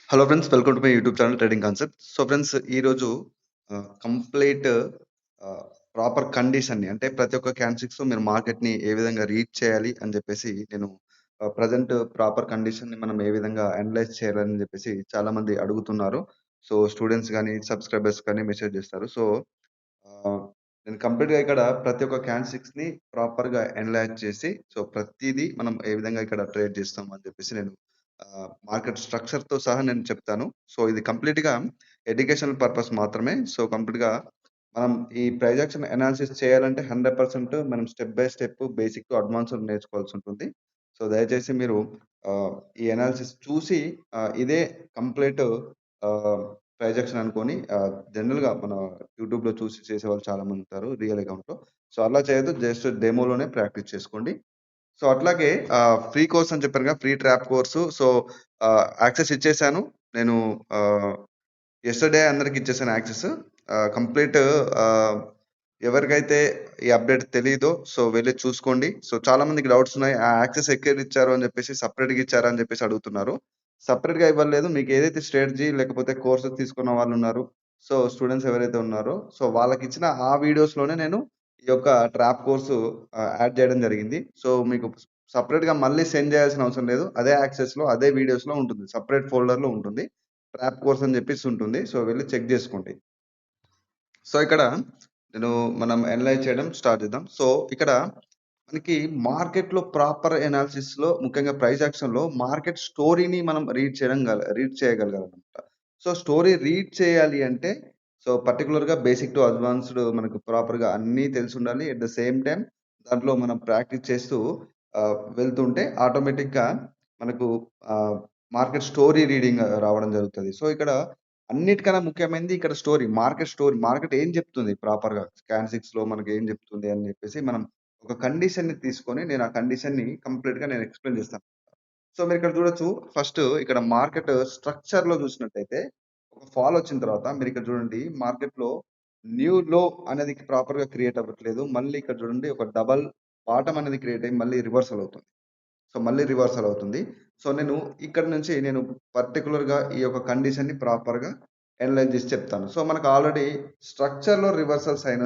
Hello friends, welcome to my YouTube channel trading concept. So friends, ఈరోజు complete ఆహ్, proper కండిషన్‌ని అంటే ప్రతి ఒక్క క్యాండిల్స్‌తో మీరు మార్కెట్‌ని ఏ విధంగా రీడ్ చేయాలి అని చెప్పేసి నేను ప్రెజెంట్ ప్రాపర్ కండిషన్‌ని మనం ఏ విధంగా అనలైజ్ చేయాలని చెప్పేసి చాలామంది అడుగుతున్నారు. సో స్టూడెంట్స్ గాని, సబ్‌స్క్రైబర్స్ కానీ మెసేజ్ చేస్తారు. సో ఆహ్, నేను కంప్లీట్‌గా ఇక్కడ ప్రతి ఒక్క క్యాండిల్స్‌ని ప్రాపర్‌గా అనలైజ్ చేసి, సో ప్రతీదీ మనం ఏ విధంగా ఇక్కడ ట్రేడ్ చేస్తాం అని చెప్పేసి నేను మార్కెట్ స్ట్రక్చర్‌తో సహా నేను చెప్తాను. సో ఇది కంప్లీట్‌గా ఎడ్యుకేషనల్ పర్పస్ మాత్రమే. సో కంప్లీట్‌గా మనం ఈ ప్రైస్ యాక్షన్ అనాలిసిస్ చేయాలంటే 100% మనం step by step basic to advanced నేర్చుకోవాల్సి ఉంటుంది. సో దయచేసి మీరు ఆహ్, ఈ అనాలిసిస్ చూసి ఇదే కంప్లీట్ ఆహ్, ప్రైస్ యాక్షన్ అనుకోని జనరల్‌గా మన యూట్యూబ్‌లో చూసి చేసేవాళ్ళు చాలామంది ఉంటారు రియల్ అకౌంట్‌లో. సో అలా చేయొద్దు. జస్ట్ డెమోలోనే ప్రాక్టీస్ చేసుకోండి. సో అట్లాగే ఫ్రీ కోర్స్ అని చెప్పానుగా, free trap course. So access ఇచ్చేసాను. నేను ఆహ్, యెస్టర్‌డే అందరికి ఇచ్చేసాను యాక్సెస్. కంప్లీట్ ఆహ్, ఎవరికైతే ఈ అప్డేట్ తెలీదో సో వెళ్లి చూసుకోండి. సో చాలా మందికి డౌట్స్ ఉన్నాయి. ఆ యాక్సెస్ ఎక్కడ ఇచ్చారు అని చెప్పేసి సెపరేట్‌గా ఇచ్చారా అని చెప్పేసి అడుగుతున్నారు. సెపరేట్‌గా ఇవ్వలేదు. మీకు ఏదైతే స్ట్రాటజీ లేకపోతే కోర్సెస్ తీసుకున్న వాళ్ళున్నారు. సో స్టూడెంట్స్ ఎవరైతే ఉన్నారో సో వాళ్ళకిచ్చిన ఆ వీడియోస్‌లోనే నేను ఈ యొక్క ట్రాప్ కోర్సు యాడ్ చేయడం జరిగింది. సో మీకు సెపరేట్‌గా మళ్ళీ సెండ్ చేయాల్సిన అవసరం లేదు. అదే యాక్సెస్‌లో, అదే వీడియోస్‌లో ఉంటుంది. సెపరేట్ ఫోల్డర్‌లో ఉంటుంది. ట్రాప్ కోర్స్ అని చెప్పేసి ఉంటుంది. సో వెళ్లి చెక్ చేసుకోండి. సో ఇక్కడ నేను మనం అనలైజ్ చేయడం స్టార్ట్ చేద్దాం. సో ఇక్కడ మనకి మార్కెట్‌లో ప్రాపర్ అనాలిసిస్‌లో ముఖ్యంగా ప్రైస్ యాక్షన్‌లో మార్కెట్ స్టోరీని మనం రీడ్ చేయగలగాలన్నమాట. సో స్టోరీ రీడ్ చేయాలి అంటే సో పర్టిక్యులర్‌గా బేసిక్ టు అడ్వాన్స్‌డ్ మనకు ప్రాపర్‌గా అన్నీ తెలిసుండాలి. ఎట్ ద సేమ్ టైమ్ దాంట్లో మనం ప్రాక్టీస్ చేస్తూ వెళ్తుంటే ఆటోమేటిక్‌గా మనకు ఆహ్, మార్కెట్ స్టోరీ రీడింగ్ రావడం జరుగుతది. సో ఇక్కడ అన్నిటికన్నా ముఖ్యమైనది ఇక్కడ స్టోరీ. Market story. మార్కెట్ ఏం చెప్తుంది ప్రాపర్‌గా స్కాన్ 6లో మనకి ఏం చెప్తుంది అని చెప్పేసి మనం ఒక కండిషన్‌ని తీసుకొని నేను ఆ కండిషన్‌ని కంప్లీట్‌గా నేను ఎక్స్‌ప్లెయిన్ చేస్తాను. సో మీరిక్కడ చూడొచ్చు. ఫస్ట్ ఇక్కడ మార్కెట్ స్ట్రక్చర్‌లో చూసినట్టయితే ఒక ఫాల్ వచ్చిన తర్వాత మీరిక్కడ చూడండి, మార్కెట్‌లో న్యూ లో అనేది ప్రాపర్‌గా క్రియేట్ అవ్వట్లేదు. మళ్ళీ ఇక్కడ చూడండి, ఒక డబుల్ బాటమ్ అనేది క్రియేట్ అయ్యి మళ్ళీ రివర్సల్ అవుతుంది. సో మళ్ళీ రివర్సల్ అవుతుంది. సో నేను ఇక్కడి నుంచి నేను పర్టిక్యులర్‌గా ఈ యొక్క కండిషన్‌ని ప్రాపర్‌గా అనలైజ్ చేసి చెప్తాను. సో మనకు ఆల్రెడీ స్ట్రక్చర్‌లో రివర్సల్ సైన్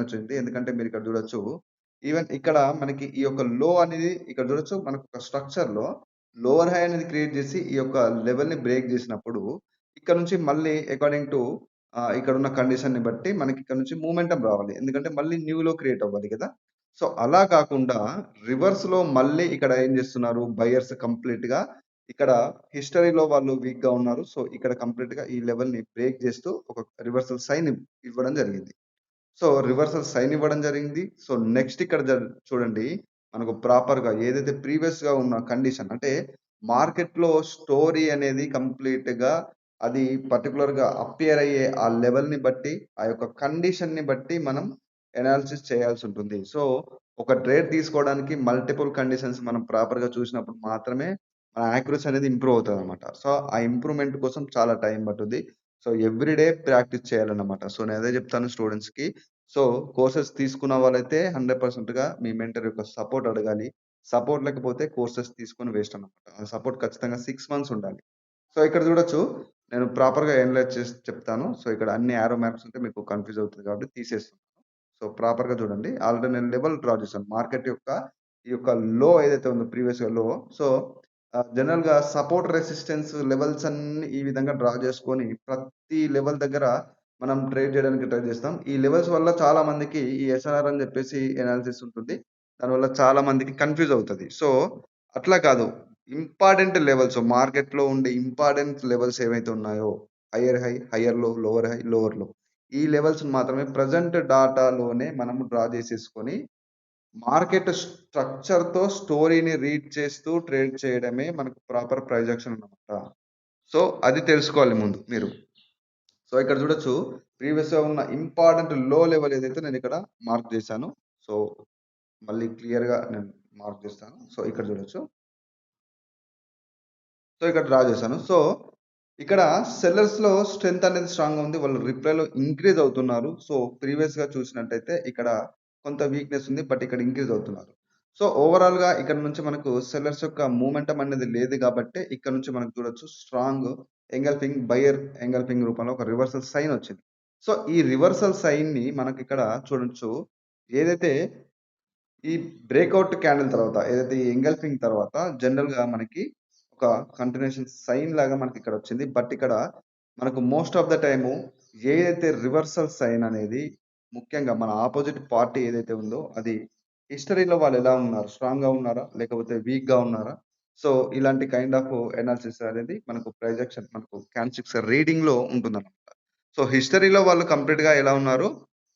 వచ్చింది. ఎందుకంటే మీరు ఇక్కడ చూడొచ్చు. ఈవెన్ ఇక్కడ మనకి ఈ యొక్క లో అనేది ఇక్కడ చూడొచ్చు. మనకు ఒక స్ట్రక్చర్‌లో లోవర్ హై అనేది క్రియేట్ చేసి ఈ యొక్క లెవెల్‌ని బ్రేక్ చేసినప్పుడు ఇక్కడ నుంచి మళ్ళీ అకార్డింగ్ టు ఇక్కడున్న కండిషన్‌ని బట్టి మనకి ఇక్కడ నుంచి మూవ్‌మెంటమ్ రావాలి. ఎందుకంటే మళ్ళీ న్యూ లో క్రియేట్ అవ్వాలి కదా! సో అలా కాకుండా రివర్స్‌లో మళ్ళీ ఇక్కడ ఏం చేస్తున్నారు బయర్స్ కంప్లీట్‌గా ఇక్కడ హిస్టరీలో వాళ్ళు వీక్‌గా ఉన్నారు. సో ఇక్కడ కంప్లీట్‌గా ఈ లెవెల్‌ని బ్రేక్ చేస్తూ ఒక రివర్సల్ సైన్ ఇవ్వడం జరిగింది. సో రివర్సల్ సైన్ ఇవ్వడం జరిగింది. సో నెక్స్ట్ ఇక్కడ చూడండి, మనకు ప్రాపర్‌గా ఏదైతే ప్రీవియస్‌గా ఉన్న కండిషన్ అంటే మార్కెట్‌లో స్టోరీ అనేది కంప్లీట్‌గా అది పర్టిక్యులర్‌గా అపియర్ అయ్యే ఆ లెవెల్‌ని బట్టి, ఆ యొక్క కండిషన్‌ని బట్టి మనం అనాలిసిస్ చేయాల్సుంటుంది. సో ఒక ట్రేడ్ తీసుకోవడానికి మల్టిపుల్ కండిషన్స్ మనం ప్రాపర్‌గా చూసినప్పుడు మాత్రమే మన యాక్యురసీ అనేది ఇంప్రూవ్ అవుతదనమాట. సో ఆ ఇంప్రూవ్‌మెంట్ కోసం చాలా టైం పట్టుద్ది. సో ఎవ్రీ డే ప్రాక్టీస్ చేయాలన్నమాట. సో నేను అదే చెప్తాను స్టూడెంట్స్‌కి. సో కోర్సెస్ తీసుకున్న వాళ్ళైతే 100%గా మీ మెంటర్ యొక్క సపోర్ట్ అడగాలి. సపోర్ట్ లేకపోతే కోర్సెస్ తీసుకొని వేస్ట్ అన్నమాట. ఆ సపోర్ట్ ఖచ్చితంగా 6 మంత్స్ ఉండాలి. సో ఇక్కడ చూడొచ్చు. నేను ప్రాపర్‌గా అనలైజ్ చేసి చెప్తాను. సో ఇక్కడ అన్ని యారో మార్క్స్ ఉంటే మీకు కన్‌ఫ్యూజ్ అవుతది కాబట్టి తీసేస్తున్నాను. సో ప్రాపర్‌గా చూడండి. ఆల్రెడీ నేను లెవెల్ డ్రా చేశాను. మార్కెట్ యొక్క ఈ యొక్క లో ఏదైతే ఉందో ప్రీవియస్‌గా లో. సో జనరల్‌గా సపోర్ట్ రెసిస్టెన్స్ లెవెల్స్ అన్నీ ఈ విధంగా డ్రా చేసుకొని ప్రతి లెవెల్ దగ్గర మనం ట్రేడ్ చేయడానికి ట్రై చేస్తాం. ఈ లెవెల్స్ వల్ల చాలా మందికి ఈ ఎస్ఎన్ఆర్ అని చెప్పేసి అనాలిసిస్ ఉంటుంది. దానివల్ల చాలా మందికి కన్‌ఫ్యూజ్ అవుతది. సో అట్లా కాదు. ఇంపార్టెంట్ లెవెల్స్ మార్కెట్‌లో ఉండే ఇంపార్టెంట్ లెవెల్స్ ఏవైతే ఉన్నాయో హైయర్ హై, హైయర్ లో, లోవర్ హై, లోవర్ లో. ఈ లెవెల్స్‌ని మాత్రమే ప్రెజెంట్ డాటాలోనే మనము డ్రా చేసేసుకొని మార్కెట్ స్ట్రక్చర్‌తో స్టోరీని రీడ్ చేస్తూ ట్రేడ్ చేయడమే మనకు ప్రాపర్ ప్రైస్ యాక్షన్ అన్నమాట. సో అది తెలుసుకోవాలి ముందు మీరు. సో ఇక్కడ చూడొచ్చు. ప్రీవియస్‌గా ఉన్న ఇంపార్టెంట్ లో లెవెల్ ఏదైతే నేనిక్కడ మార్క్ చేశాను. సో మళ్ళీ క్లియర్‌గా నేను మార్క్ చేస్తాను. సో ఇక్కడ చూడొచ్చు. సో ఇక్కడ డ్రా చేశాను. సో ఇక్కడ సెల్లర్స్‌లో స్ట్రెంత్ అనేది స్ట్రాంగ్‌గా ఉంది. వాళ్ళు రిప్లైలో ఇంక్రీజ్ అవుతున్నారు. సో ప్రీవియస్‌గా చూసినట్టయితే ఇక్కడ కొంత వీక్‌నెస్ ఉంది. బట్ ఇక్కడ ఇంక్రీజ్ అవుతున్నారు. సో, ఓవరాల్‌గా ఇక్కడ నుంచి మనకు సెల్లర్స్ యొక్క మూవ్‌మెంటమ్ అనేది లేదు గాబట్టే, ఇక్కడ నుంచి మనకు చూడొచ్చు స్ట్రాంగ్ బయర్ ఎంగల్ఫింగ్ రూపంలో ఒక రివర్సల్ సైన్ వచ్చింది. సో, ఈ రివర్సల్ సైన్‌ని మనకిక్కడ చూడొచ్చు. ఏదైతే ఈ బ్రేకౌట్ క్యాండిల్ తర్వాత ఏదైతే ఈ ఎంగల్ఫింగ్ తర్వాత జనరల్‌గా మనకి ఒక కంటిన్యూయేషన్ సైన్ లాగా మనకిక్కడ వచ్చింది. బట్ ఇక్కడ మనకు మోస్ట్ ఆఫ్ ద టైము ఏదైతే రివర్సల్ సైన్ అనేది ముఖ్యంగా మన అపోజిట్ పార్టీ ఏదైతే ఉందో అది హిస్టరీలో వాళ్ళు ఎలా ఉన్నారు? స్ట్రాంగ్‌గా ఉన్నారా? లేకపోతే వీక్‌గా ఉన్నారా? సో, ఇలాంటి కైండ్ ఆఫ్ అనాలిసిస్ అనేది మనకు ప్రొజెక్షన్ మనకు క్యాండిల్‌స్టిక్స్ రీడింగ్‌లో ఉంటుందన్నమాట. సో, హిస్టరీలో వాళ్ళు కంప్లీట్‌గా ఎలా ఉన్నారు?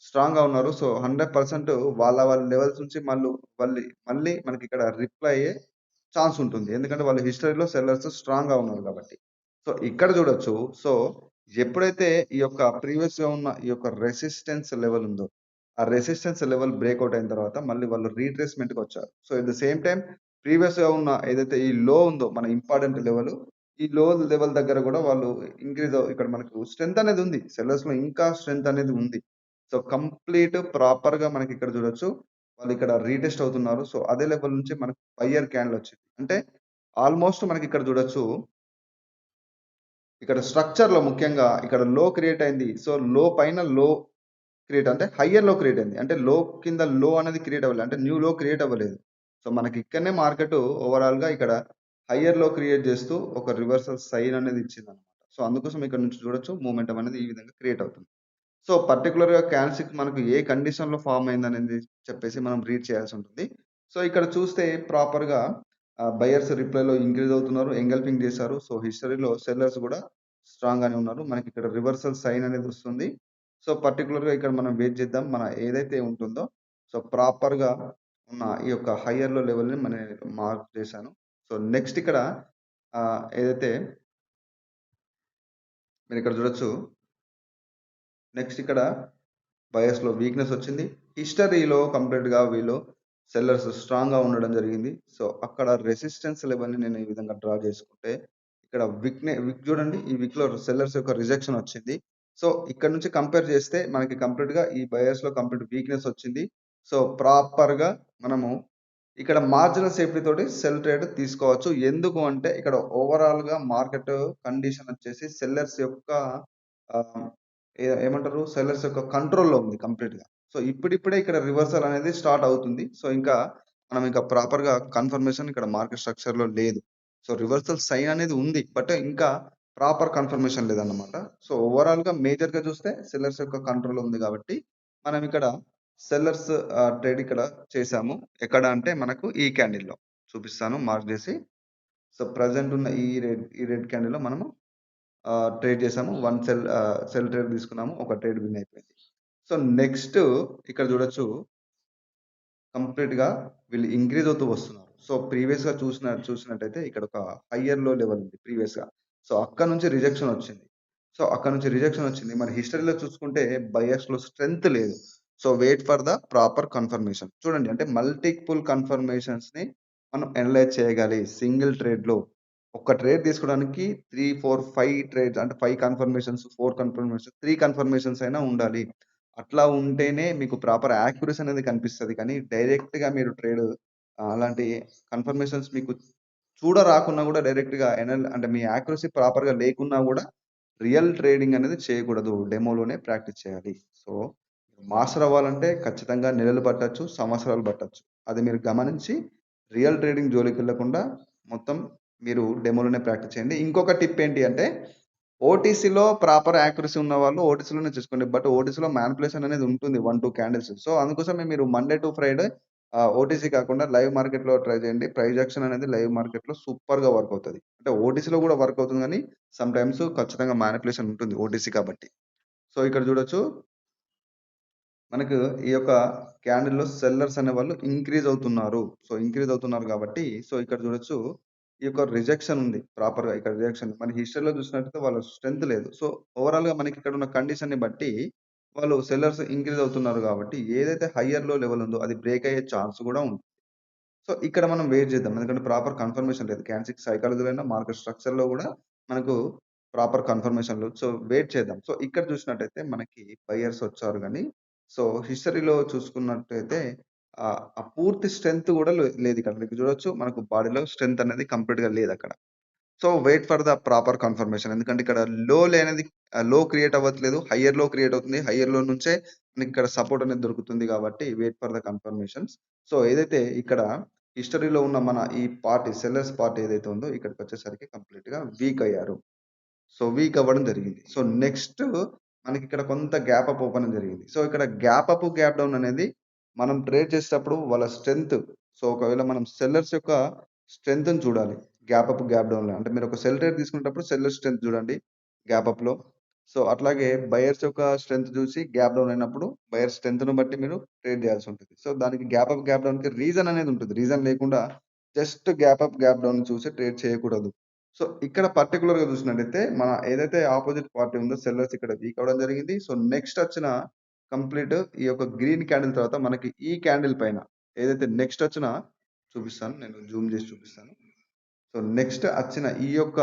స్ట్రాంగ్‌గా ఉన్నారు. సో, 100% వాళ్ళ లెవెల్స్ నుంచి మళ్ళీ మనకిక్కడ రిప్లై అయ్యే ఛాన్స్ ఉంటుంది. ఎందుకంటే వాళ్ళు హిస్టరీలో సెల్లర్స్ స్ట్రాంగ్‌గా ఉన్నారు కాబట్టి. సో, ఇక్కడ చూడొచ్చు. సో, ఎప్పుడైతే ఈ యొక్క ప్రీవియస్‌గా ఉన్న ఈ యొక్క రెసిస్టెన్స్ లెవెల్ ఉందో, ఆ రెసిస్టెన్స్ లెవెల్ బ్రేక్‌ఔట్ అయిన తర్వాత మళ్ళీ వాళ్ళు రీట్రేస్‌మెంట్‌కొచ్చారు. So, at the same time ప్రీవియస్‌గా ఉన్న ఏదైతే ఈ లో ఉందో మన ఇంపార్టెంట్ లెవెల్, ఈ లో లెవెల్ దగ్గర గూడా వాళ్ళు ఇక్కడ మనకు స్ట్రెంత్ అనేది ఉంది. సెల్లర్స్‌లో ఇంకా స్ట్రెంత్ అనేది ఉంది. సో, కంప్లీట్ ప్రాపర్‌గా మనకిక్కడ చూడొచ్చు. వాళ్ళిక్కడ రీటెస్ట్ అవుతున్నారు. సో, అదే లెవెల్ నుంచి మనకు బయర్ క్యాండిల్ వచ్చింది. అంటే ఆల్‌మోస్ట్ మనకిక్కడ చూడొచ్చు. ఇక్కడ స్ట్రక్చర్‌లో ముఖ్యంగా ఇక్కడ లో క్రియేట్ అయింది. సో, లో పైన లో క్రియేట్ అంటే హైయర్ లో క్రియేట్ అయింది. అంటే లో కింద లో అనేది క్రియేట్ అవ్వలేదు. అంటే న్యూ లో క్రియేట్ అవ్వలేదు. సో, మనకి ఇక్కడనే మార్కెట్ ఓవరాల్‌గా ఇక్కడ హైయర్ లో క్రియేట్ చేస్తూ ఒక రివర్సల్ సైన్ అనేది ఇచ్చిందన్నమాట. సో, అందుకోసం ఇక్కడ నుంచి చూడొచ్చు మూవ్‌మెంటమ్ అనేది ఈ విధంగా క్రియేట్ అవుతుంది. సో, పర్టిక్యులర్‌గా క్యాల్సిక్ మనకు ఏ కండిషన్‌లో ఫార్మ్ అయిందనేది చెప్పేసి మనం రీడ్ చేయాల్సుంటుంది. సో, ఇక్కడ చూస్తే ప్రాపర్‌గా బయర్స్ రిప్లైలో ఇంక్రీజ్ అవుతున్నారు. ఎంగల్ఫింగ్ చేశారు. సో, హిస్టరీలో సెల్లర్స్ కూడా స్ట్రాంగ్‌గానే ఉన్నారు. మనకిక్కడ రివర్సల్ సైన్ అనేది వస్తుంది. సో, పర్టిక్యులర్‌గా ఇక్కడ మనం వెయిట్ చేద్దాం. ఏదైతే ఉంటుందో సో, ప్రాపర్‌గా ఉన్న ఈ యొక్క హైయర్‌లో లెవెల్‌ని మార్క్ చేశాను. సో, నెక్స్ట్ ఇక్కడ ఏదైతే మీరిక్కడ చూడొచ్చు. నెక్స్ట్ ఇక్కడ బయస్‌లో వీక్‌నెస్ వచ్చింది. హిస్టరీలో కంప్లీట్‌గా వీళ్ళు సెల్లర్స్ స్ట్రాంగ్‌గా ఉండడం జరిగింది. సో, అక్కడ రెసిస్టెన్స్ లెవెల్‌ని నేను ఈ విధంగా డ్రా చేసుకుంటే, ఇక్కడ విక్ చూడండి. ఈ విక్‌లో సెల్లర్స్ యొక్క రిజెక్షన్ వచ్చింది. సో, ఇక్కడ నుంచి కంపేర్ చేస్తే మనకి కంప్లీట్‌గా ఈ బయర్స్‌లో కంప్లీట్ వీక్‌నెస్ వచ్చింది. సో, ప్రాపర్‌గా మనము ఇక్కడ మార్జినల్ సేఫ్టీ తోటి సెల్ ట్రేడ్ తీసుకోవచ్చు. ఎందుకు అంటే ఇక్కడ ఓవరాల్‌గా మార్కెట్ కండిషన్ వచ్చేసి సెల్లర్స్ యొక్క ఆహ్, ఏమంటారు? సెల్లర్స్ యొక్క కంట్రోల్‌లో ఉంది కంప్లీట్‌గా. సో, ఇప్పుడిప్పుడే ఇక్కడ రివర్సల్ అనేది స్టార్ట్ అవుతుంది. సో, మనం ఇంకా ప్రాపర్‌గా కన్ఫర్మేషన్ ఇక్కడ మార్కెట్ స్ట్రక్చర్‌లో లేదు. సో, రివర్సల్ సైన్ అనేది ఉంది. బట్ ఇంకా ప్రాపర్ కన్ఫర్మేషన్ లేదన్నమాట. సో, ఓవరాల్‌గా మేజర్‌గా చూస్తే సెల్లర్స్ యొక్క కంట్రోల్ ఉంది కాబట్టి మనం ఇక్కడ సెల్లర్స్ ట్రేడ్ ఇక్కడ చేశాము. ఎక్కడ అంటే మనకు ఈ క్యాండిల్‌లో చూపిస్తాను మార్క్ చేసి. సో, ప్రెజెంట్ ఉన్న ఈ రెడ్ క్యాండిల్‌లో మనము ట్రేడ్ చేసాము. సెల్ ట్రేడ్ తీసుకున్నాము. ఒక ట్రేడ్ విన్ అయిపోయింది. సో, నెక్స్ట్ ఇక్కడ చూడొచ్చు. కంప్లీట్‌గా వీళ్ళు ఇంక్రీజ్ అవుతూ వస్తున్నారు. సో, ప్రీవియస్‌గా చూసినట్టయితే ఇక్కడ ఒక హైయర్ లో లెవెల్ ఉంది ప్రీవియస్‌గా. సో, అక్కడి నుంచి రిజెక్షన్ వచ్చింది. సో, అక్కడి నుంచి రిజెక్షన్ వచ్చింది. మరి హిస్టరీలో చూసుకుంటే బయర్స్‌లో స్ట్రెంత్ లేదు. So, wait for the proper confirmation. చూడండి అంటే మల్టిపుల్ కన్ఫర్మేషన్స్‌ని మనం అనలైజ్ చేయగాలి సింగిల్ ట్రేడ్‌లో. ఒక ట్రేడ్ తీసుకోవడానికి 3, 4, 5 ట్రేడ్స్ అంటే 5 కన్ఫర్మేషన్స్, 4 కన్ఫర్మేషన్స్, 3 కన్ఫర్మేషన్స్ అయినా ఉండాలి. అట్లా ఉంటేనే మీకు ప్రాపర్ యాక్యురసీ అనేది కనిపిస్తది. కానీ డైరెక్ట్‌గా మీరు అలాంటి కన్ఫర్మేషన్స్ మీకు రాకున్నా గూడా డైరెక్ట్‌గా అంటే మీ యాక్యురసీ ప్రాపర్‌గా లేకున్నా గూడా రియల్ ట్రేడింగ్ అనేది చేయకూడదు. డెమోలోనే ప్రాక్టీస్ చేయాలి. సో, మాస్టర్ అవ్వాలంటే ఖచ్చితంగా నెలలు పట్టొచ్చు, సంవత్సరాలు పట్టొచ్చు. అది మీరు గమనించి రియల్ ట్రేడింగ్ జోలికెళ్ళకుండా మొత్తం మీరు డెమోలోనే ప్రాక్టీస్ చేయండి. ఇంకొక టిప్ ఏంటి అంటే ఓటీసీలో ప్రాపర్ యాక్యురసీ ఉన్నవాళ్ళు ఓటీసీలోనే చేసుకోండి. బట్ ఓటీసీలో మానిప్యులేషన్ అనేది ఉంటుంది. 1, 2 క్యాండిల్స్. సో, అందుకోసమే మీరు మండే టు ఫ్రైడే ఓటీసీ కాకుండా లైవ్ మార్కెట్‌లో ట్రై చేయండి. ప్రైస్ యాక్షన్ అనేది లైవ్ మార్కెట్‌లో సూపర్‌గా వర్క్ అవుతది. అంటే ఓటీసీలో కూడా వర్క్ అవుతుంది గానీ, సమ్ టైమ్స్ ఖచ్చితంగా మానిప్యులేషన్ ఉంటుంది ఓటీసీ కాబట్టి. సో, ఇక్కడ చూడొచ్చు. మనకు ఈ యొక్క క్యాండిల్‌లో సెల్లర్స్ అనేవాళ్ళు ఇంక్రీజ్ అవుతున్నారు. సో, ఇంక్రీజ్ అవుతున్నారు కాబట్టి, సో, ఇక్కడ చూడొచ్చు. ఈ యొక్క రిజెక్షన్ ఉంది. ప్రాపర్‌గా ఇక్కడ రిజెక్షన్. మన హిస్టరీలో చూసినట్టయితే వాళ్ళ స్ట్రెంత్ లేదు. సో, ఓవరాల్‌గా మనకి ఇక్కడ ఉన్న కండిషన్‌ని బట్టి వాళ్ళు సెల్లర్స్ ఇంక్రీజ్ అవుతున్నారు కాబట్టి, ఏదైతే హైయర్ లో లెవెల్ ఉందో అది బ్రేక్ అయ్యే ఛాన్స్ కూడా ఉంది. సో, ఇక్కడ మనం వెయిట్ చేద్దాం. ఎందుకంటే ప్రాపర్ కన్ఫర్మేషన్ లేదు. క్యాండిల్స్ సైకాలజీలో అయినా, మార్కెట్ స్ట్రక్చర్‌లో గూడా మనకు ప్రాపర్ కన్ఫర్మేషన్ లేదు. సో, వెయిట్ చేద్దాం. సో, ఇక్కడ చూసినట్టయితే మనకి బయర్స్ వచ్చారు గానీ, సో, హిస్టరీలో చూసుకున్నట్టయితే ఆ పూర్తి స్ట్రెంత్ గూడా లేదిక్కడ. మీకు చూడొచ్చు మనకు బాడీలో స్ట్రెంత్ అనేది కంప్లీట్‌గా లేదక్కడ. So, wait for the proper confirmation. ఎందుకంటే ఇక్కడ లో లేనిది లో క్రియేట్ అవ్వట్లేదు. హైయర్ లో క్రియేట్ అవుతుంది. హైయర్ లో నుంచే మనకిక్కడ సపోర్ట్ అనేది దొరుకుతుంది కాబట్టి wait for the confirmations. So, ఏదైతే ఇక్కడ హిస్టరీలో ఉన్న మన ఈ పార్టీ సెల్లర్స్ పార్టీ ఏదైతే ఉందో ఇక్కడికొచ్చేసరికి కంప్లీట్‌గా వీక్ అయ్యారు. సో, వీక్ అవ్వడం జరిగింది. సో, నెక్స్ట్ మనకిక్కడ కొంత గ్యాప్ అప్ ఓపెన్ జరిగింది. సో, ఇక్కడ గ్యాప్ అప్, గ్యాప్ డౌన్ అనేది మనం ట్రేడ్ చేసేటప్పుడు వాళ్ళ స్ట్రెంత్ సో, ఒకవేళ మనం సెల్లర్స్ యొక్క స్ట్రెంగ్త్‌ని చూడాలి. గ్యాప్ అప్, గ్యాప్ డౌన్‌లో. అంటే మీరు ఒక సెల్ ట్రేడ్ తీసుకునేటప్పుడు సెల్లర్ స్ట్రెంత్ చూడండి గ్యాప్ అప్‌లో. సో, అట్లాగే బయర్స్ యొక్క స్ట్రెంత్ చూసి గ్యాప్ డౌన్ అయినప్పుడు బయర్ స్ట్రెంత్‌ని బట్టి మీరు ట్రేడ్ చేయాల్సుంటది. సో, దానికి గ్యాప్ అప్, గ్యాప్ డౌన్‌కి రీజన్ అనేది ఉంటుంది. రీజన్ లేకుండా just gap up, gap down చూసి ట్రేడ్ చేయకూడదు. సో, ఇక్కడ పర్టిక్యులర్‌గా చూసినట్టయితే, మన ఏదైతే అపోజిట్ పార్టీ ఉందో సెల్లర్స్ ఇక్కడ వీక్ అవ్వడం జరిగింది. సో, నెక్స్ట్ వచ్చిన కంప్లీట్ ఈ యొక్క గ్రీన్ క్యాండిల్ తర్వాత మనకి ఈ క్యాండిల్ పైన ఏదైతే నెక్స్ట్ వచ్చిన చూపిస్తాను. నేను జూమ్ చేసి చూపిస్తాను. సో, నెక్స్ట్ అచ్చిన ఈ యొక్క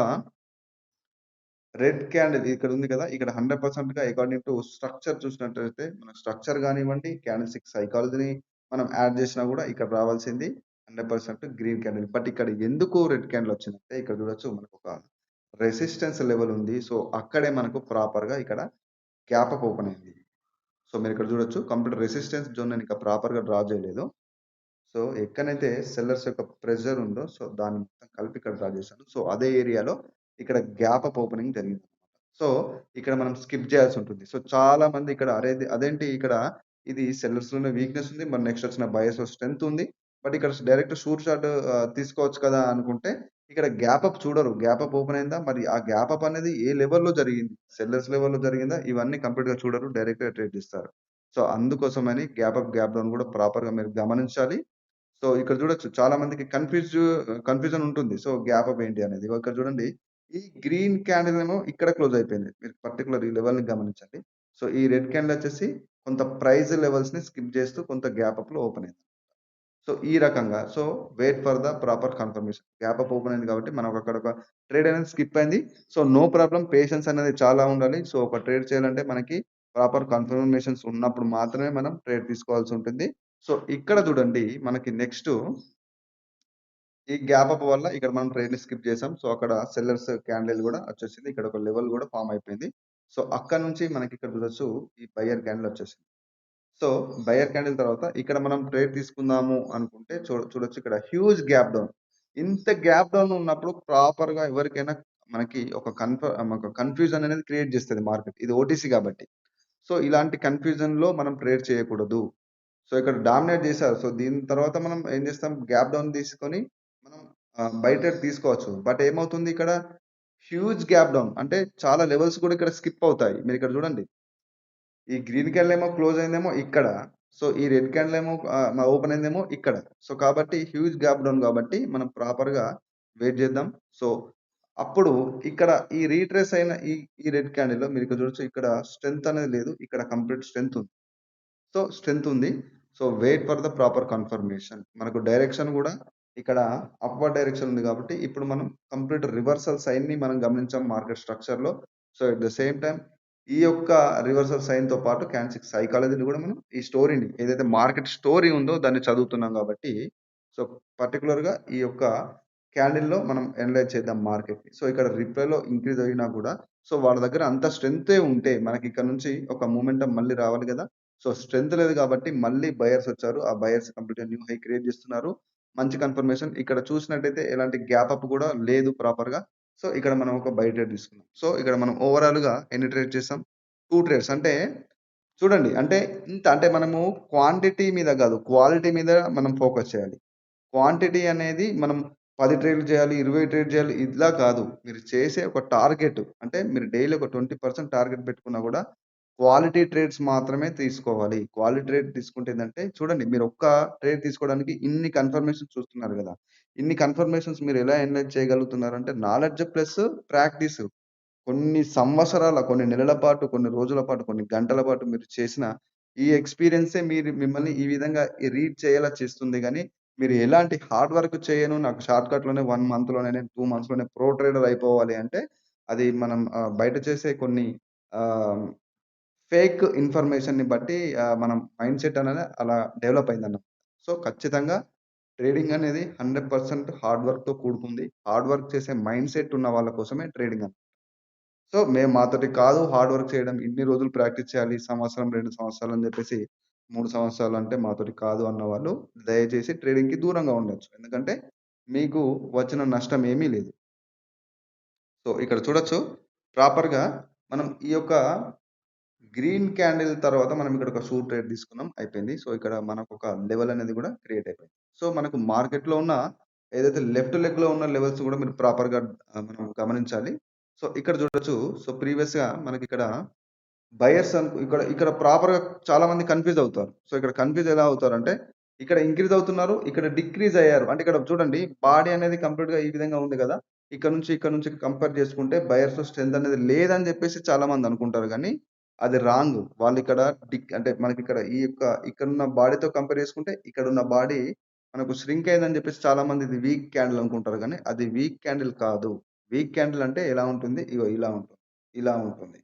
రెడ్ క్యాండిల్ ఇక్కడ ఉంది కదా! ఇక్కడ 100%గా అకార్డింగ్ టు స్ట్రక్చర్ చూసినట్టయితే, మన స్ట్రక్చర్ గానివ్వండి, క్యాండిల్ స్టిక్ సైకాలజీని మనం యాడ్ చేసినా గూడా ఇక్కడ రావాల్సింది 100% గ్రీన్ క్యాండిల్. బట్ ఇక్కడ ఎందుకు రెడ్ క్యాండిల్ వచ్చిందంటే, ఇక్కడ చూడొచ్చు మనకొక రెసిస్టెన్స్ లెవెల్ ఉంది. సో, అక్కడే మనకు ప్రాపర్‌గా ఇక్కడ గ్యాప్ అప్ ఓపెన్ అయింది. సో, మీరిక్కడ చూడొచ్చు కంప్లీట్ రెసిస్టెన్స్ జోన్ నేను ఇంకా ప్రాపర్‌గా డ్రా చేయలేదు. సో, ఎక్కడైతే సెల్లర్స్ యొక్క ప్రెషర్ ఉందో, సో, దాన్ని మొత్తం కలిపి ఇక్కడ డ్రా చేశాను. సో, అదే ఏరియాలో ఇక్కడ గ్యాప్ అప్ ఓపెనింగ్ జరిగింది. సో, ఇక్కడ మనం స్కిప్ చేయాల్సుంటుంది. సో, చాలా మంది ఇక్కడ అదేంటి ఇక్కడ ఇది సెల్లర్స్‌లోనే వీక్‌నెస్ ఉంది. మరి నెక్స్ట్ వచ్చిన బయర్స్‌లో స్ట్రెంత్ ఉంది. బట్ ఇక్కడ డైరెక్ట్ షూర్ షాట్ తీసుకోవచ్చు కదా! అనుకుంటే ఇక్కడ గ్యాప్ అప్ చూడరు. గ్యాప్ అప్ ఓపెన్ అయిందా? మరి ఆ గ్యాప్ అప్ అనేది ఏ లెవెల్‌లో జరిగింది? సెల్లర్స్ లెవెల్‌లో జరిగిందా? ఇవన్నీ కంప్లీట్‌గా చూడరు. డైరెక్ట్‌గా ట్రేడ్ చేస్తారు. సో, అందుకోసమని గ్యాప్ అప్, గ్యాప్ డౌన్ కూడా ప్రాపర్‌గా మీరు గమనించాలి. సో, ఇక్కడ చూడొచ్చు చాలా మందికి కన్‌ఫ్యూజన్ ఉంటుంది. సో, గ్యాప్ అప్ ఏంటి అనేది. ఇగో ఇక్కడ చూడండి. ఈ గ్రీన్ క్యాండిల్ ఏమో ఇక్కడ క్లోజ్ అయిపోయింది. మీరు పర్టిక్యులర్ ఈ లెవెల్‌ని గమనించండి. సో, ఈ రెడ్ క్యాండిల్ వచ్చేసి కొంత ప్రైస్ లెవెల్స్‌ని స్కిప్ చేస్తూ కొంత గ్యాప్ అప్‌లో ఓపెన్ అయింది. సో, ఈ రకంగా. So, wait for the proper confirmation. Gap up open అయింది కాబట్టి మనకు అక్కడ ఒక ట్రేడ్ అనేది స్కిప్ అయింది. సో, నో ప్రాబ్లమ్ పేషెన్స్ అనేది చాలా ఉండాలి. సో, ఒక ట్రేడ్ చేయాలంటే మనకి ప్రాపర్ కన్ఫర్మేషన్స్ ఉన్నప్పుడు మాత్రమే మనం ట్రేడ్ తీసుకోవాల్సి ఉంటుంది. సో, ఇక్కడ చూడండి మనకి నెక్స్ట్ ఈ గ్యాప్ అప్ వల్ల ఇక్కడ మనం ట్రేడ్‌ని స్కిప్ చేసాం. సో, అక్కడ సెల్లర్స్ క్యాండిల్ గూడా వచ్చేసింది. ఇక్కడ ఒక లెవెల్ గూడా ఫార్మ్ అయిపోయింది. సో, అక్కడి నుంచి మనకి ఇక్కడ చూడొచ్చు ఈ బయర్ క్యాండిల్ వచ్చేసింది. సో, బయర్ క్యాండిల్ తర్వాత ఇక్కడ మనం ట్రేడ్ తీసుకుందాము అనుకుంటే చూడొచ్చు ఇక్కడ హ్యూజ్ గ్యాప్ డౌన్. ఇంత గ్యాప్ డౌన్ ఉన్నప్పుడు ప్రాపర్‌గా ఎవరికైనా మనకి ఒక కన్‌ఫ్యూజన్ అనేది క్రియేట్ చేస్తది మార్కెట్. ఇది ఓటీసీ కాబట్టి. సో, ఇలాంటి కన్‌ఫ్యూజన్‌లో మనం ట్రేడ్ చేయకూడదు. సో, ఇక్కడ డామినేట్ చేశారు. సో, దీని తర్వాత మనం ఏం చేస్తాం గ్యాప్ డౌన్ తీసుకొని మనం బై ట్రేడ్ తీసుకోవచ్చు. బట్ ఏమవుతుంది ఇక్కడ హ్యూజ్ గ్యాప్ డౌన్ అంటే చాలా లెవెల్స్ కూడా ఇక్కడ స్కిప్ అవుతాయి. మీరిక్కడ చూడండి. ఈ గ్రీన్ క్యాండిల్ ఏమో క్లోజ్ అయిందేమో ఇక్కడ. సో, ఈ రెడ్ క్యాండిల్ ఏమో ఓపెన్ అయిందేమో ఇక్కడ. సో, కాబట్టి హ్యూజ్ గ్యాప్ డౌన్ కాబట్టి మనం ప్రాపర్‌గా వెయిట్ చేద్దాం. సో, అప్పుడు ఇక్కడ ఈ రీట్రేస్ అయిన ఈ రెడ్ క్యాండిల్‌లో మీరిక్కడ చూడొచ్చు ఇక్కడ స్ట్రెంత్ అనేది లేదు. ఇక్కడ కంప్లీట్ స్ట్రెంత్ ఉంది. సో, స్ట్రెంత్ ఉంది. So, wait for the proper confirmation. మనకు డైరెక్షన్ గూడా ఇక్కడ అప్‌వర్డ్ డైరెక్షన్ ఉంది గాబట్టి, ఇప్పుడు మనం కంప్లీట్ రివర్సల్ సైన్‌ని మనం గమనించాం మార్కెట్ స్ట్రక్చర్‌లో. So, at the same time ఈ యొక్క రివర్సల్ సైన్‌తో పాటు క్యాండిల్ సైకాలజీని గూడా మనం ఈ స్టోరీని ఏదైతే మార్కెట్ స్టోరీ ఉందో దాన్ని చదువుతున్నాం గాబట్టి, సో, పర్టిక్యులర్‌గా ఈ యొక్క క్యాండిల్‌లో మనం అనలైజ్ చేద్దాం మార్కెట్‌ని. సో, ఇక్కడ రిప్లైలో ఇంక్రీజ్ అయినా గూడా, సో, వాళ్ళ దగ్గర అంత స్ట్రెంతే ఉంటే మనకి ఇక్కడ నుంచి ఒక మొమెంటం మళ్ళీ రావాలి గదా! సో, స్ట్రెంత్ లేదు కాబట్టి మళ్ళీ బయర్స్ వచ్చారు. ఆ బయర్స్ కంప్లీట్‌గా న్యూ హై క్రియేట్ చేస్తున్నారు. మంచి కన్ఫర్మేషన్. ఇక్కడ చూసినట్టయితే ఎలాంటి గ్యాప్ అప్ కూడా లేదు ప్రాపర్‌గా. సో, ఇక్కడ మనం ఒక బై ట్రేడ్ తీసుకున్నాం. సో, ఇక్కడ మనం ఓవరాల్‌గా ఎన్ని ట్రేడ్ చేసాం? 2 ట్రేడ్స్. అంటే చూడండి. అంటే ఇంత అంటే మనము క్వాంటిటీ మీద గాదు, క్వాలిటీ మీద మనం ఫోకస్ చేయాలి. క్వాంటిటీ అనేది మనం 10 ట్రేడ్‌లు చేయాలి, 20 ట్రేడ్ చేయాలి ఇలా కాదు. మీరు చేసే ఒక టార్గెట్ అంటే మీరు డైలీ ఒక 20% టార్గెట్ పెట్టుకున్నా గూడా క్వాలిటీ ట్రేడ్స్ మాత్రమే తీసుకోవాలి. క్వాలిటీ ట్రేడ్ తీసుకుంటే ఏందంటే చూడండి మీరు ఒక్క ట్రేడ్ తీసుకోవడానికి ఇన్ని కన్ఫర్మేషన్స్ చూస్తున్నారు గదా! ఇన్ని కన్ఫర్మేషన్స్ మీరు ఎలా అనలైజ్ చేయగలుగుతున్నారంటే నాలెడ్జ్ ప్లస్ ప్రాక్టీస్. కొన్ని సంవత్సరాల, కొన్ని నెలల పాటు, కొన్ని రోజుల పాటు, కొన్ని గంటల పాటు మీరు చేసిన ఈ ఎక్స్‌పీరియన్సే మిమ్మల్ని ఈ విధంగా రీడ్ చేయేలా చేస్తుంది గానీ, మీరు ఎలాంటి హార్డ్ వర్క్ చేయను, నాకు షార్ట్‌కట్‌లోనే 1 మంత్‌లోనే, నేను 2 మంత్స్‌లోనే ప్రో ట్రేడర్ అయిపోవాలి అంటే, అది మనం బయట చేసే కొన్ని ఆహ్, ఫేక్ ఇన్ఫర్మేషన్‌ని బట్టి మనం మైండ్‌సెట్ అనేది అలా డెవలప్ అయిందన్నమాట. సో, ఖచ్చితంగా ట్రేడింగ్ అనేది 100% హార్డ్ వర్క్‌తో కూడుకుంది. హార్డ్ వర్క్ చేసే మైండ్ సెట్ ఉన్న వాళ్ళ కోసమే ట్రేడింగ్ సో, మేము మాతోటి కాదు హార్డ్ వర్క్ చేయడం. ఇన్ని రోజులు ప్రాక్టీస్ చేయాలి. సంవత్సరం, 2 సంవత్సరాలు అని చెప్పేసి 3 సంవత్సరాలు అంటే మాతోటి కాదు అన్నవాళ్ళు దయచేసి ట్రేడింగ్‌కి దూరంగా ఉండొచ్చు. ఎందుకంటే మీకు వచ్చిన నష్టం ఏమీ లేదు. సో, ఇక్కడ చూడొచ్చు ప్రాపర్‌గా మనం ఈ యొక్క గ్రీన్ క్యాండిల్ తర్వాత మనం ఇక్కడ ఒక షూట్ ట్రేడ్ తీసుకున్నాం. అయిపోయింది. సో, ఇక్కడ మనకొక లెవెల్ అనేది కూడా క్రియేట్ అయిపోయింది. సో, మనకు మార్కెట్‌లో ఉన్న ఏదైతే లెఫ్ట్ లెగ్‌లో ఉన్న లెవెల్స్ కూడా మీరు ప్రాపర్‌గా మనం గమనించాలి. సో, ఇక్కడ చూడొచ్చు. సో, ప్రీవియస్‌గా మనకిక్కడ బయర్స్ ఇక్కడ ఇక్కడ ప్రాపర్‌గా చాలా మంది కన్‌ఫ్యూజ్ అవుతారు. సో, ఇక్కడ కన్‌ఫ్యూజ్ ఎలా అవుతారంటే, ఇక్కడ ఇంక్రీజ్ అవుతున్నారు. ఇక్కడ డిక్రీజ్ అయ్యారు. అంటే ఇక్కడ చూడండి బాడీ అనేది కంప్లీట్‌గా ఈ విధంగా ఉంది గదా! ఇక్కడ నుంచి కంపేర్ చేసుకుంటే బయర్స్ స్ట్రెంత్ అనేది లేదని జెప్పేసి చాలా మంది అనుకుంటారు గానీ, అది రాంగ్. వాళ్ళిక్కడ అంటే మనకిక్కడ ఈ యొక్క ఇక్కడున్న బాడీతో కంపేర్ చేసుకుంటే, ఇక్కడున్న బాడీ మనకు ష్రింక్ అయిందని జెప్పేసి చాలా మంది ఇది వీక్ క్యాండిల్ అనుకుంటారు గానీ, అది వీక్ క్యాండిల్ కాదు. వీక్ క్యాండిల్ అంటే ఎలా ఉంటుంది? ఇగో ఇలా ఉంటుంది. ఇలా ఉంటుంది.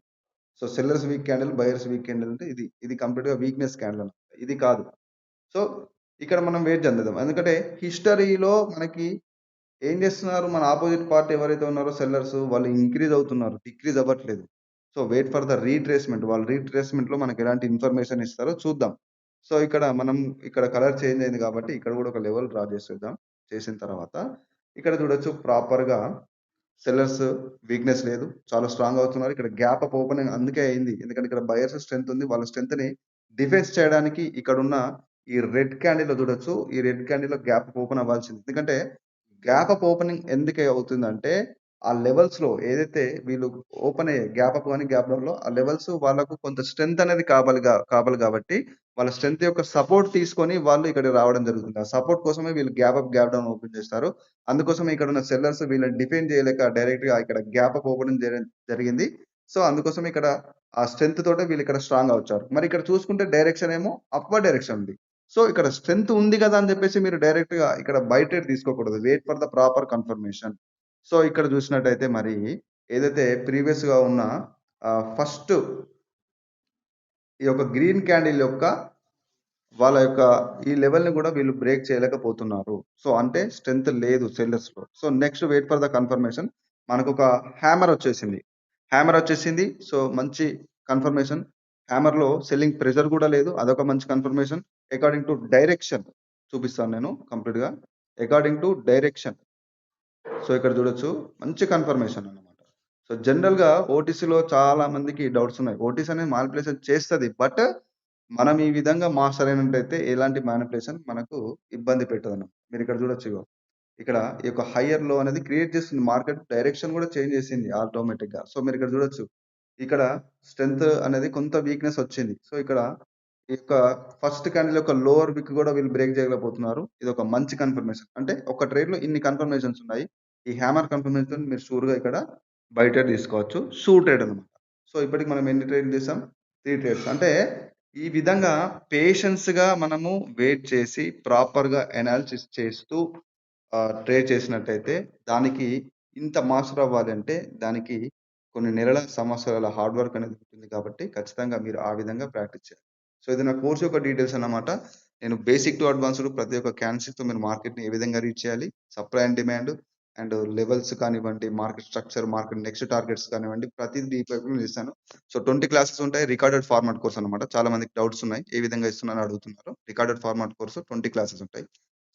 So, sellers week candle, buyers week candle అంటే ఇది. ఇది కంప్లీట్‌గా వీక్‌నెస్ క్యాండిల్ అన్నమాట. ఇది కాదు. సో, ఇక్కడ మనం వెయిట్ చెందుదాం. ఎందుకంటే హిస్టరీలో మనకి ఏం చేస్తున్నారు? మన అపోజిట్ పార్టీ ఎవరైతే ఉన్నారో సెల్లర్స్ వాళ్ళు ఇంక్రీజ్ అవుతున్నారు. డిక్రీజ్ అవ్వట్లేదు. So, wait for the retracement. వాళ్ళు రీట్రేస్‌మెంట్‌లో మనకు ఎలాంటి ఇన్ఫర్మేషన్ ఇస్తారో చూద్దాం. సో, ఇక్కడ కలర్ చేంజ్ అయింది కాబట్టి ఇక్కడ కూడా ఒక లెవెల్ డ్రా చేసేద్దాం. చేసిన తర్వాత ఇక్కడ చూడొచ్చు ప్రాపర్‌గా సెల్లర్స్ వీక్‌నెస్ లేదు. చాలా స్ట్రాంగ్ అవుతున్నారు. ఇక్కడ గ్యాప్ అప్ ఓపెనింగ్ అందుకే అయింది. ఎందుకంటే ఇక్కడ బయర్స్ స్ట్రెంత్ ఉంది. వాళ్ళ స్ట్రెంత్‌ని డిఫెన్స్ చేయడానికి ఇక్కడున్న ఈ రెడ్ క్యాండిల్‌లో చూడొచ్చు. ఈ రెడ్ క్యాండిల్‌లో గ్యాప్ అప్ ఓపెన్ అవ్వాల్సింది. ఎందుకంటే గ్యాప్ అప్ ఓపెనింగ్ ఎందుకే అవుతుందంటే, ఆ లెవెల్స్‌లో ఏదైతే వీళ్ళు ఓపెన్ అయ్యాయి గ్యాప్ అప్ గాని, గ్యాప్ డౌన్‌లో ఆ లెవెల్స్ వాళ్ళకు కొంత స్ట్రెంత్ అనేది కావాలి కాబట్టి, వాళ్ళ స్ట్రెంత్ యొక్క సపోర్ట్ తీసుకొని వాళ్ళు ఇక్కడికి రావడం జరుగుతుంది. ఆ సపోర్ట్ కోసమే వీళ్ళు gap up, gap down open చేస్తారు. అందుకోసమే ఇక్కడున్న సెల్లర్స్ వీళ్ళని డిఫెండ్ చేయలేక డైరెక్ట్‌గా ఇక్కడ గ్యాప్ అప్ ఓపెనింగ్ చేయడం జరిగింది. సో, అందుకోసమే ఇక్కడ ఆ స్ట్రెంత్ తోటే వీళ్ళిక్కడ స్ట్రాంగ్ వచ్చారు. మరి ఇక్కడ చూసుకుంటే డైరెక్షన్ ఏమో అప్‌వర్డ్ డైరెక్షన్ ఉంది. సో, ఇక్కడ స్ట్రెంత్ ఉంది గదా! అని జెప్పేసి మీరు డైరెక్ట్‌గా ఇక్కడ బై ట్రేడ్ తీసుకోకూడదు. Wait for the proper confirmation. So, ఇక్కడ చూసినట్టయితే మరి ఏదైతే ప్రీవియస్‌గా ఉన్న ఫస్ట్ ఈ యొక్క గ్రీన్ క్యాండిల్ యొక్క వాళ్ళ యొక్క ఈ లెవెల్‌ని గూడా వీళ్ళు బ్రేక్ చేయలేకపోతున్నారు. సో, అంటే స్ట్రెంత్ లేదు సెల్లర్స్‌లో. So, next wait for the confirmation. మనకొక హ్యామర్ వచ్చేసింది. హ్యామర్ వచ్చేసింది. సో, మంచి కన్ఫర్మేషన్. హ్యామర్‌లో సెల్లింగ్ ప్రెషర్ గూడా లేదు. అదొక మంచి కన్ఫర్మేషన్. అకార్డింగ్ టు డైరెక్షన్ చూపిస్తాను నేను కంప్లీట్‌గా. According to direction. సో, ఇక్కడ చూడొచ్చు. మంచి కన్ఫర్మేషన్ అన్నమాట. సో, జనరల్‌గా ఓటీసీలో చాలా మందికి డౌట్స్ ఉన్నాయి. ఓటీసీ అనేది మానిప్యులేషన్ చేస్తది. బట్ మనం ఈ విధంగా మాస్టర్ అయినట్టయితే ఎలాంటి మానిప్యులేషన్ మనకు ఇబ్బంది పెట్టదన్నమాట. మీరిక్కడ చూడొచ్చు ఇగో. ఇక్కడ ఈ యొక్క హైయర్, లో అనేది క్రియేట్ చేస్తుంది. మార్కెట్ డైరెక్షన్ కూడా చేంజ్ చేసింది ఆటోమేటిక్‌గా. సో, మీరిక్కడ చూడొచ్చు. ఇక్కడ స్ట్రెంత్ అనేది కొంత వీక్‌నెస్ వచ్చింది. సో, ఇక్కడ ఈ యొక్క ఫస్ట్ క్యాండిల్ యొక్క లోవర్ విక్ కూడా వీళ్ళు బ్రేక్ చేయలేకపోతున్నారు. ఇదొక మంచి కన్ఫర్మేషన్. అంటే ఒక ట్రేడ్‌లో ఇన్ని కన్ఫర్మేషన్స్ ఉన్నాయి. ఈ హ్యామర్ కన్ఫర్మేషన్ మీరు షూర్‌గా ఇక్కడ బై ట్రేడ్ తీసుకోవచ్చు. షూ ట్రేడ్ అన్నమాట. సో, ఇప్పటికి మనం ఎన్ని ట్రేడ్‌లు చేసాం? 3 ట్రేడ్స్. అంటే ఈ విధంగా పేషెన్స్‌గా మనము వెయిట్ చేసి ప్రాపర్‌గా అనాలిసిస్ చేస్తూ ట్రేడ్ చేసినట్టయితే దానికి ఇంత మాస్టర్ అవ్వాలి అంటే దానికి కొన్ని నెలల, సంవత్సరాల హార్డ్ వర్క్ అనేది ఉంటుంది కాబట్టి ఖచ్చితంగా మీరు ఆ విధంగా ప్రాక్టీస్ చేయాలి. సో, ఇది నా కోర్స్ యొక్క డీటెయిల్స్ అన్నమాట. నేను బేసిక్ టు అడ్వాన్స్‌డ్ ప్రతి ఒక్క క్యాండిడేట్స్‌తో మీరు మార్కెట్‌ని ఏ విధంగా రీచ్ చేయాలి, supply and demand and levels కానివ్వండి, market structure, market next targets కానివ్వండి, ప్రతిది డీప్‌గా చేశాను. సో, 20 క్లాసెస్ ఉంటాయి. రికార్డెడ్ ఫార్మాట్ కోర్స్ అన్నమాట. చాలా మందికి డౌట్స్ ఉన్నాయి. ఏ విధంగా ఇస్తున్నానని అడుగుతున్నారు. రికార్డెడ్ ఫార్మాట్ కోర్స్ 20 క్లాసెస్ ఉంటాయి.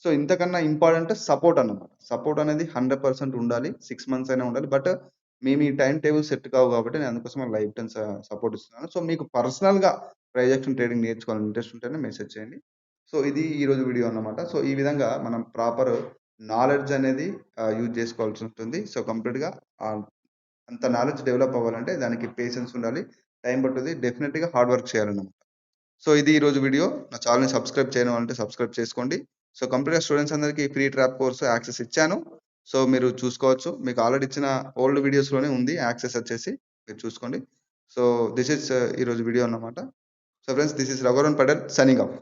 సో, ఇంతకన్నా ఇంపార్టెంట్ సపోర్ట్ అన్నమాట. సపోర్ట్ అనేది 100% ఉండాలి. 6 మంత్స్ అయినా ఉండాలి. బట్ మేము ఈ టైమ్ టేబుల్ సెట్ కావు కాబట్టి నేను అందుకోసం లైఫ్ టైమ్ సపోర్ట్ ఇస్తున్నాను. సో, మీకు పర్సనల్‌గా ప్రైస్ యాక్షన్ ట్రేడింగ్ నేర్చుకోవాలని ఇంట్రెస్ట్ ఉంటేనే మెసేజ్ చేయండి. సో, ఇది ఈరోజు వీడియో అన్నమాట. సో, ఈ విధంగా మనం ప్రాపర్ నాలెడ్జ్ అనేది యూజ్ చేసుకోవాల్సి ఉంటుంది. సో, కంప్లీట్‌గా ఆహ్, అంత నాలెడ్జ్ డెవలప్ అవ్వాలంటే దానికి పేషెన్స్ ఉండాలి. టైం పట్టుద్ది. డెఫినిట్‌గా హార్డ్ వర్క్ చేయాలన్నమాట. సో, ఇది ఈరోజు వీడియో. నా ఛానెల్‌ని సబ్స్క్రైబ్ చేయని వాళ్ళుంటే సబ్స్క్రైబ్ చేసుకోండి. సో, కంప్లీట్‌గా స్టూడెంట్స్ అందరికీ ఫ్రీ ట్రాప్ కోర్స్ యాక్సెస్ ఇచ్చాను. సో, మీరు చూసుకోవచ్చు. మీకు ఆల్రెడీ ఇచ్చిన ఓల్డ్ వీడియోస్‌లోనే ఉంది యాక్సెస్ వచ్చేసి. మీరు చూసుకోండి. సో, దిస్ ఈస్ ఈరోజు వీడియో అన్నమాట. So, friends this is Raghuvaran Patel signing off.